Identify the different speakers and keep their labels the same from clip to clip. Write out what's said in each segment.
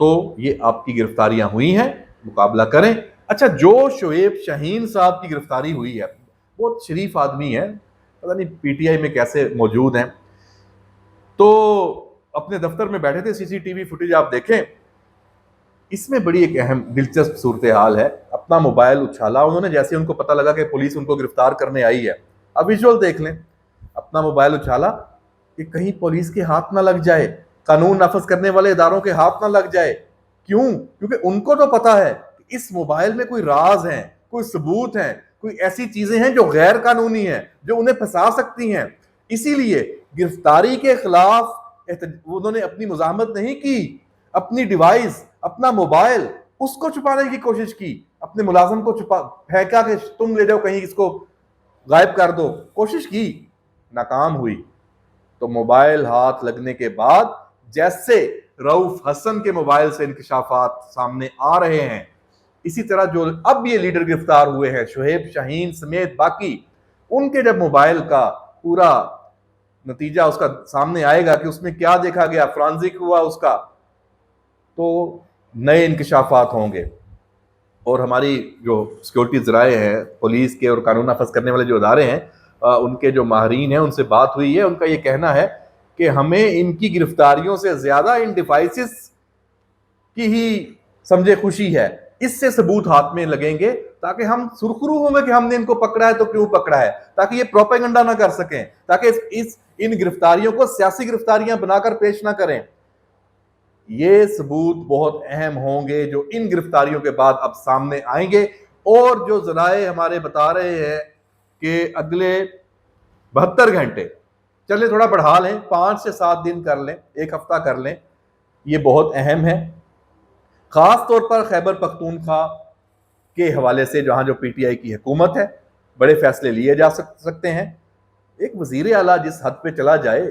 Speaker 1: تو یہ آپ کی گرفتاریاں ہوئی ہیں, مقابلہ کریں. اچھا, جو شعیب شاہین صاحب کی گرفتاری ہوئی ہے, بہت شریف آدمی ہے, پتہ نہیں پی ٹی آئی میں کیسے موجود ہیں, تو اپنے دفتر میں بیٹھے تھے, سی سی ٹی وی فوٹیج آپ دیکھیں, اس میں بڑی ایک اہم دلچسپ صورتحال ہے. اپنا موبائل اچھالا انہوں نے, جیسے ان کو پتہ لگا کہ پولیس ان کو گرفتار کرنے آئی ہے. اب ویژول دیکھ لیں, اپنا موبائل اچھالا کہ کہیں پولیس کے ہاتھ نہ لگ جائے, قانون نافذ کرنے والے اداروں کے ہاتھ نہ لگ جائے. کیوں؟ کیونکہ ان کو تو پتا ہے کہ اس موبائل میں کوئی راز ہیں, کوئی ثبوت ہیں, کوئی ایسی چیزیں ہیں جو غیر قانونی ہیں, جو انہیں پھنسا سکتی ہیں. اسی لیے گرفتاری کے خلاف انہوں نے اپنی مزاحمت نہیں کی, اپنی ڈیوائس, اپنا موبائل, اس کو چھپانے کی کوشش کی, اپنے ملازم کو پھینکا کہ تم لے جاؤ کہیں اس کو غائب کر دو, کوشش کی, ناکام ہوئی. تو موبائل ہاتھ لگنے کے بعد جیسے رؤوف حسن کے موبائل سے انکشافات سامنے آ رہے ہیں, اسی طرح جو اب یہ لیڈر گرفتار ہوئے ہیں شعیب شاہین سمیت باقی, ان کے جب موبائل کا پورا نتیجہ اس کا سامنے آئے گا کہ اس میں کیا دیکھا گیا, فرانزک ہوا اس کا, تو نئے انکشافات ہوں گے. اور ہماری جو سیکورٹی ذرائع ہیں, پولیس کے اور قانون نافذ کرنے والے جو ادارے ہیں, ان کے جو ماہرین ہیں, ان سے بات ہوئی ہے, ان کا یہ کہنا ہے کہ ہمیں ان کی گرفتاریوں سے زیادہ ان ڈیوائسز کی ہی سمجھے خوشی ہے. اس سے ثبوت ہاتھ میں لگیں گے تاکہ ہم سرخرو ہوں گے کہ ہم نے ان کو پکڑا ہے تو کیوں پکڑا ہے, تاکہ یہ پروپیگنڈا نہ کر سکیں, تاکہ ان گرفتاریوں کو سیاسی گرفتاریاں بنا کر پیش نہ کریں. یہ ثبوت بہت اہم ہوں گے جو ان گرفتاریوں کے بعد اب سامنے آئیں گے. اور جو ذرائع ہمارے بتا رہے ہیں کہ اگلے 72 گھنٹے, چلے تھوڑا بڑھا لیں, 5 سے 7 دن کر لیں, 1 ہفتہ کر لیں, یہ بہت اہم ہے. خاص طور پر خیبر پختونخوا کے حوالے سے, جہاں جو پی ٹی آئی کی حکومت ہے, بڑے فیصلے لیے جا سکتے ہیں. ایک وزیر اعلیٰ جس حد پہ چلا جائے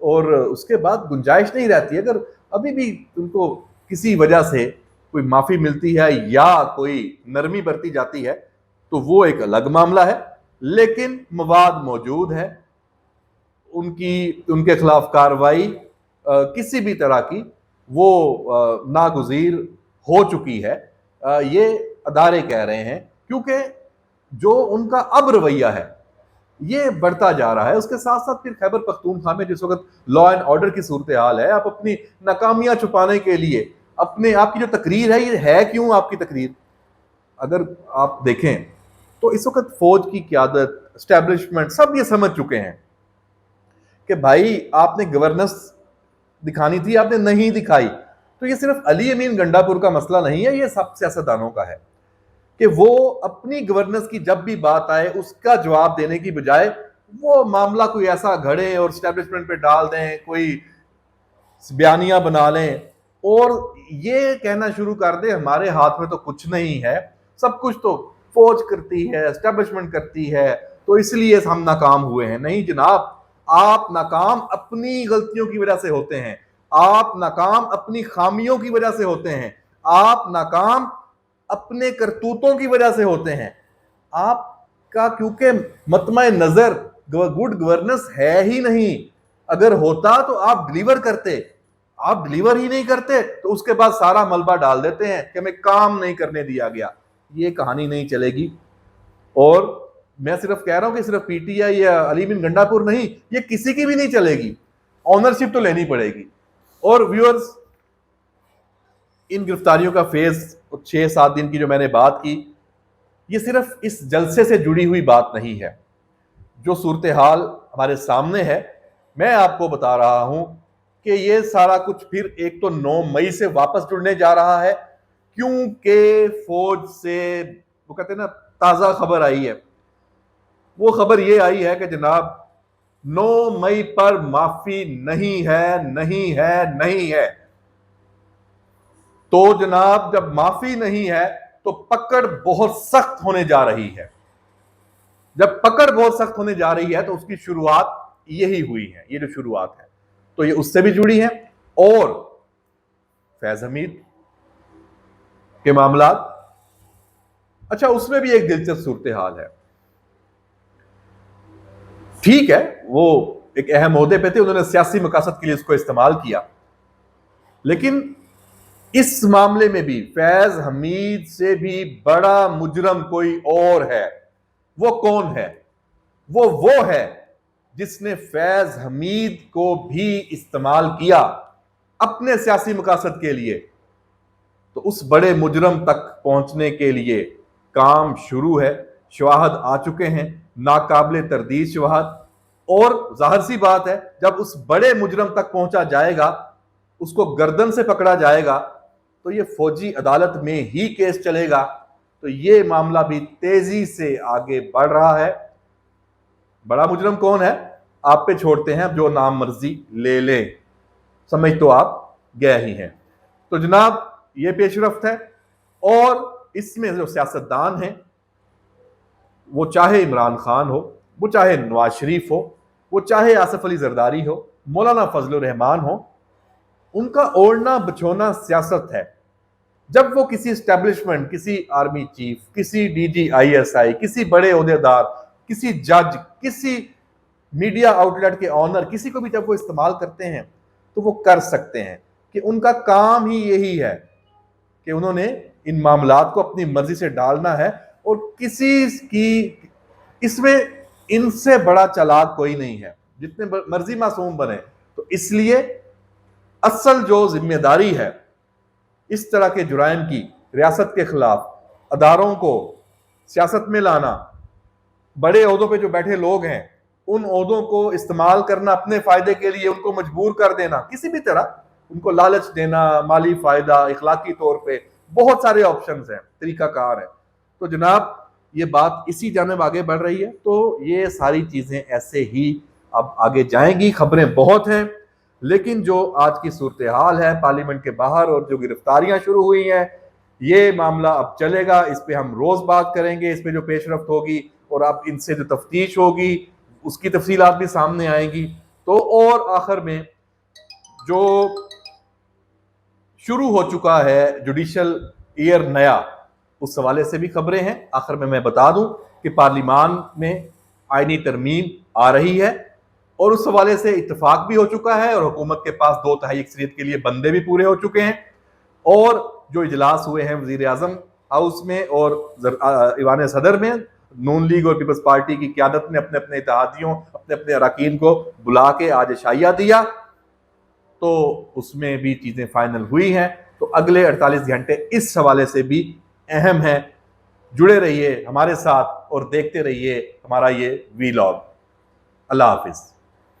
Speaker 1: اور اس کے بعد گنجائش نہیں رہتی, اگر ابھی بھی ان کو کسی وجہ سے کوئی معافی ملتی ہے یا کوئی نرمی برتی جاتی ہے تو وہ ایک الگ معاملہ ہے, لیکن مواد موجود ہے, ان کے خلاف کارروائی کسی بھی طرح کی وہ ناگزیر ہو چکی ہے. یہ ادارے کہہ رہے ہیں, کیونکہ جو ان کا اب رویہ ہے یہ بڑھتا جا رہا ہے. اس کے ساتھ ساتھ پھر خیبر پختونخوا میں جس وقت لا اینڈ آرڈر کی صورتحال ہے, آپ اپنی ناکامیاں چھپانے کے لیے آپ کی جو تقریر ہے, یہ ہے کیوں آپ کی تقریر, اگر آپ دیکھیں تو اس وقت فوج کی قیادت, اسٹیبلشمنٹ, سب یہ سمجھ چکے ہیں کہ بھائی آپ نے گورننس دکھانی تھی, آپ نے نہیں دکھائی. تو یہ صرف علی امین گنڈا پور کا مسئلہ نہیں ہے, یہ سب سیاستدانوں کا ہے کہ وہ اپنی گورننس کی جب بھی بات آئے اس کا جواب دینے کی بجائے وہ معاملہ کوئی ایسا گھڑیں اور اسٹیبلشمنٹ پہ ڈال دیں, کوئی بیانیاں بنا لیں اور یہ کہنا شروع کر دیں ہمارے ہاتھ میں تو کچھ نہیں ہے, سب کچھ تو فوج کرتی ہے, اسٹیبلشمنٹ کرتی ہے, تو اس لیے ہم ناکام ہوئے ہیں. نہیں جناب, آپ ناکام اپنی غلطیوں کی وجہ سے ہوتے ہیں, آپ ناکام اپنی خامیوں کی وجہ سے ہوتے ہیں, آپ ناکام اپنے کرتوتوں کی وجہ سے ہوتے ہیں. آپ کا کیونکہ مطمع نظر گڈ گورننس ہے ہی نہیں, اگر ہوتا تو آپ ڈیلیور کرتے, آپ ڈیلیور ہی نہیں کرتے تو اس کے بعد سارا ملبہ ڈال دیتے ہیں کہ ہمیں کام نہیں کرنے دیا گیا. یہ کہانی نہیں چلے گی. اور میں صرف کہہ رہا ہوں کہ صرف پی ٹی آئی یا علی بن گنڈا پور نہیں, یہ کسی کی بھی نہیں چلے گی, آنرشپ تو لینی پڑے گی. اور ویورز, ان گرفتاریوں کا فیز 6-7 دن کی جو میں نے بات کی, یہ صرف اس جلسے سے جڑی ہوئی بات نہیں ہے. جو صورتحال ہمارے سامنے ہے, میں آپ کو بتا رہا ہوں کہ یہ سارا کچھ پھر ایک تو 9 مئی سے واپس جڑنے جا رہا ہے, کیونکہ فوج سے وہ کہتے ہیں نا تازہ خبر آئی ہے. وہ خبر یہ آئی ہے کہ جناب 9 مئی پر معافی نہیں ہے, نہیں ہے, نہیں ہے. تو جناب جب معافی نہیں ہے تو پکڑ بہت سخت ہونے جا رہی ہے. جب پکڑ بہت سخت ہونے جا رہی ہے تو اس کی شروعات یہی ہوئی ہے, یہ جو شروعات ہے تو یہ اس سے بھی جڑی ہے. اور فیض حمید کے معاملات, اچھا اس میں بھی ایک دلچسپ صورتحال ہے. ٹھیک ہے, وہ ایک اہم عہدے پہ تھے, انہوں نے سیاسی مقاصد کے لیے اس کو استعمال کیا, لیکن اس معاملے میں بھی فیض حمید سے بھی بڑا مجرم کوئی اور ہے. وہ کون ہے؟ وہ ہے جس نے فیض حمید کو بھی استعمال کیا اپنے سیاسی مقاصد کے لیے. تو اس بڑے مجرم تک پہنچنے کے لیے کام شروع ہے. شواہد آ چکے ہیں، ناقابل تردید شواہد. اور ظاہر سی بات ہے جب اس بڑے مجرم تک پہنچا جائے گا، اس کو گردن سے پکڑا جائے گا، تو یہ فوجی عدالت میں ہی کیس چلے گا. تو یہ معاملہ بھی تیزی سے آگے بڑھ رہا ہے. بڑا مجرم کون ہے آپ پہ چھوڑتے ہیں، جو نام مرضی لے لیں، سمجھ تو آپ گئے ہی ہیں. تو جناب یہ پیش رفت ہے. اور اس میں جو سیاستدان ہیں، وہ چاہے عمران خان ہو، وہ چاہے نواز شریف ہو، وہ چاہے آصف علی زرداری ہو، مولانا فضل الرحمان ہو، ان کا اوڑھنا بچھونا سیاست ہے. جب وہ کسی اسٹیبلشمنٹ، کسی آرمی چیف، کسی D G I S I, کسی بڑے عہدیدار، کسی جج، کسی میڈیا آؤٹ لیٹ کے آنر، کسی کو بھی جب وہ استعمال کرتے ہیں تو وہ کر سکتے ہیں کہ ان کا کام ہی یہی ہے کہ انہوں نے ان معاملات کو اپنی مرضی سے ڈالنا ہے. اور کسی کی اس میں ان سے بڑا چالاک کوئی نہیں ہے، جتنے مرضی معصوم بنے. تو اس لیے اصل جو ذمہ داری ہے اس طرح کے جرائم کی، ریاست کے خلاف اداروں کو سیاست میں لانا، بڑے عہدوں پہ جو بیٹھے لوگ ہیں ان عہدوں کو استعمال کرنا اپنے فائدے کے لیے، ان کو مجبور کر دینا کسی بھی طرح، ان کو لالچ دینا، مالی فائدہ، اخلاقی طور پہ بہت سارے آپشنز ہیں، طریقہ کار ہے. تو جناب یہ بات اسی جانب آگے بڑھ رہی ہے. تو یہ ساری چیزیں ایسے ہی اب آگے جائیں گی. خبریں بہت ہیں، لیکن جو آج کی صورتحال ہے پارلیمنٹ کے باہر اور جو گرفتاریاں شروع ہوئی ہیں، یہ معاملہ اب چلے گا. اس پہ ہم روز بات کریں گے، اس پہ جو پیش رفت ہوگی اور اب ان سے جو تفتیش ہوگی اس کی تفصیلات بھی سامنے آئیں گی. تو اور آخر میں جو شروع ہو چکا ہے جوڈیشل ایئر نیا، اس حوالے سے بھی خبریں ہیں. آخر میں بتا دوں کہ پارلیمان میں آئینی ترمیم آ رہی ہے اور اس حوالے سے اتفاق بھی ہو چکا ہے اور حکومت کے پاس 2/3 اکثریت کے لیے بندے بھی پورے ہو چکے ہیں. اور جو اجلاس ہوئے ہیں وزیر اعظم ہاؤس میں اور ایوان صدر میں، نون لیگ اور پیپلز پارٹی کی قیادت نے اپنے اپنے اتحادیوں، اپنے اپنے اراکین کو بلا کے آج عشائیہ دیا. تو اس میں بھی چیزیں فائنل ہوئی ہیں. تو اگلے 48 گھنٹے اس حوالے سے بھی اہم ہیں. جڑے رہیے ہمارے ساتھ اور دیکھتے رہیے ہمارا یہ وی لاگ. اللہ حافظ.